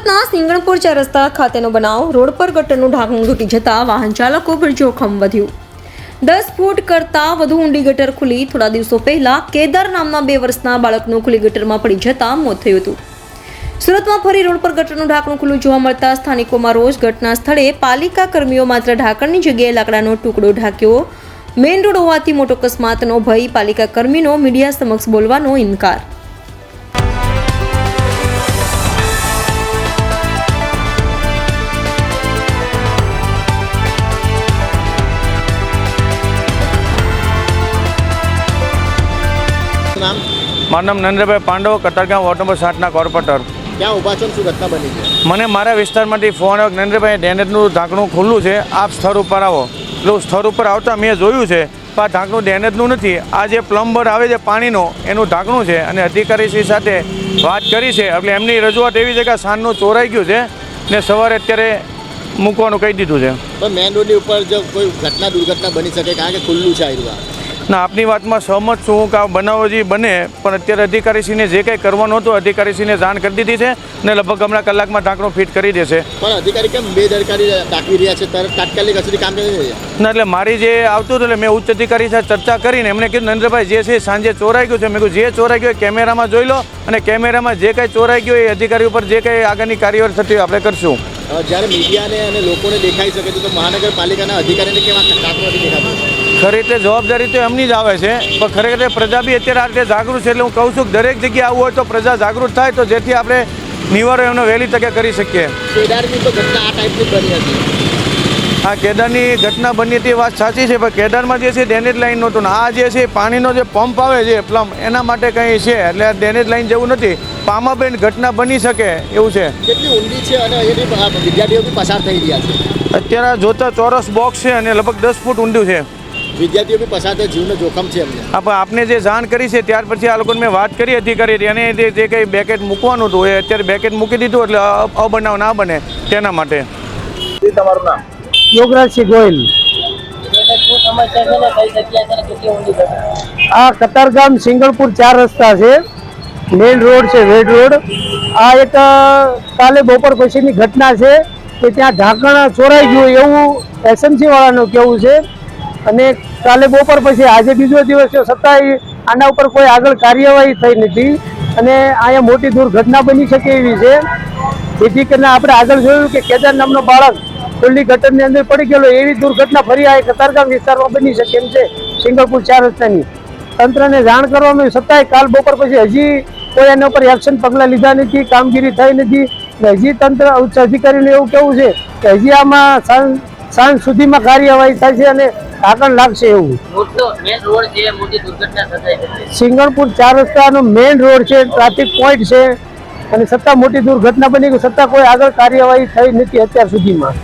સુરતના સિંગણપુર ચાર રસ્તા ખાતેનો બનાવ. રોડ પર ગટરનું ઢાંકણું તૂટી જતા વાહન ચાલકો પર જોખમ વધ્યું. 10 ફૂટ કરતાં વધુ ઊંડી ગટર ખુલી. થોડા દિવસો પહેલા કેદાર નામના 2 વર્ષના બાળકનું ખુલ્લી ગટરમાં પડી જતા મોત થયું હતું. સુરતમાં ફરી રોડ પર ગટરનું ઢાંકણું ખુલ્લું જોવા મળતા સ્થાનિકોમાં રોષ. ઘટના સ્થળે પાલિકા કર્મીઓ માત્ર ઢાંકણની જગ્યાએ લાકડાનો ટુકડો ઢાંક્યો. મેઇન રોડ હોવાથી મોટો અકસ્માતનો ભય. પાલિકા કર્મીનો મીડિયા સમક્ષ બોલવાનો ઇનકાર. મારું નામ નરેન્દ્રભાઈ પાંડવ, કતારગામ વોર્ડ નંબર 7ના કોર્પોરેટર. ક્યાં ઊભા છો? શું ઘટના બની છે? મને મારા વિસ્તારમાંથી ફોન આવ્યો, નરેન્દ્રભાઈ ડેનેજનું ઢાંકણું ખુલ્લું છે, આપ સ્થળ ઉપર આવો. એટલે સ્થળ ઉપર આવતા મેં જોયું છે પણ આ ઢાંકણું ડેનેજનું નથી. આ જે પ્લમ્બર આવે છે પાણીનો એનું ઢાંકણું છે અને અધિકારીશ્રી સાથે વાત કરી છે. એટલે એમની રજૂઆત એવી છે કે સાંજનું ચોરાઈ ગયું છે ને સવારે અત્યારે મૂકવાનું કહી દીધું છે. પણ મેઇન રોડની ઉપર જો કોઈ દુર્ઘટના બની શકે કારણ કે ખુલ્લું છે આ. ના, આપની વાતમાં સહમત છું કે આ બનાવો જે બને, પણ અત્યારે અધિકારીશ્રીને જે કંઈ કરવાનું હતું અધિકારીશ્રીને જાણ કરી દીધી છે ને લગભગ હમણાં કલાકમાં ઢાંકણું ફિટ કરી દેશે. પણ અધિકારી કેમ બેદરકારી દાખવી રહ્યા છે? તાત્કાલિક અસરથી કામ કરી રહ્યા છે. ના, એટલે મારી જે આવતું હતું એટલે મેં ઉચ્ચ અધિકારી સાથે ચર્ચા કરીને એમને કીધું, નરેન્દ્રભાઈ જે છે સાંજે ચોરાઈ ગયું છે. મેં કીધું જે ચોરાઈ ગયું એ કેમેરામાં જોઈ લો અને કેમેરામાં જે કંઈ ચોરાઈ ગયું એ અધિકારી ઉપર જે કંઈ આગળની કાર્યવાહી થતી આપણે કરશું. જ્યારે મીડિયાને અને લોકોને દેખાઈ શકે તો મહાનગરપાલિકાના અધિકારીને કેવા ઢાંકણું નથી દેખાતું? ખરી રીતે જવાબદારી તો એમની જ આવે છે, પણ ખરેખર પ્રજા બી અત્યારે આ રીતે જાગૃત છે. એટલે હું કહું છું કે દરેક જગ્યાએ આવવું હોય તો પ્રજા જાગૃત થાય તો જેથી આપણે નિવારો એમનો વહેલી તકે કરી શકીએ. કેદારની તો ઘટના આ ટાઈપની બની હતી. આ કેદારની ઘટના બની હતી વાત સાચી છે, પણ કેદારમાં જે છે ડેનેજ લાઇન નહોતું ને આ જે છે પાણીનો જે પંપ આવે છે પ્લમ એના માટે કંઈ છે. એટલે આ ડેનેજ લાઇન જેવું નથી. આમાં બેન ઘટના બની શકે એવું છે. કેટલી ઊંડી છે અને અહીંયાથી વિદ્યાર્થીઓ બી પસાર થઈ રહ્યા છે? અત્યારે જોતા ચોરસ બોક્સ છે અને લગભગ 10 ફૂટ ઊંડું છે. વિદ્યાર્થીઓ બી પસાર થાય, જીવનું જોખમ છે એમને. આપને જે જાણ કરી છે ત્યાર પછી આ લોકોને મેં વાત કરી અધિકારી અને જે કંઈ બેકેટ મૂકવાનું હતું એ અત્યારે બેકેટ મૂકી દીધું એટલે અબનાવ ના બને તેના માટે. તમારું નામ? યોગરાજસિંહ ગોયલ. આ કતારગામ સિંગણપુર 4 રસ્તા છે, મેઇન રોડ છે, વેડ રોડ. આ એક કાલે બપોર પછીની ઘટના છે કે ત્યાં ઢાંકણ ચોરાઈ ગયું એવું એસએમસી વાળાનું કહેવું છે. અને કાલે બપોર પછી આજે બીજો દિવસ છે છતાંય આના ઉપર કોઈ આગળ કાર્યવાહી થઈ નથી અને અહીંયા મોટી દુર્ઘટના બની શકે એવી છે. જેથી કરીને આપણે આગળ જોયું કે કેદાર નામનો બાળક ખુલ્લી ગટરની અંદર પડી ગયેલો. એવી દુર્ઘટના ફરી આ કતારગામ વિસ્તારમાં બની શકે એમ છે સિંગણપુર 4 રસ્તાની. તંત્રને જાણ કરવામાં છતાંય કાલ બપોર પછી હજી કોઈ એના ઉપર એક્શન પગલાં લીધા નથી, કામગીરી થઈ નથી. હજી તંત્ર ઉચ્ચ અધિકારીને એવું કેવું છે કે હજી આમાં સાંજ સુધીમાં કાર્યવાહી થાય છે અને ઢાંકણ લાગશે એવું. સિંગણપુર 4 રસ્તાનો મેઇન રોડ છે, ટ્રાફિક પોઈન્ટ છે અને છતાં મોટી દુર્ઘટના બની ગઈ છતાં કોઈ આગળ કાર્યવાહી થઈ નથી અત્યાર સુધીમાં.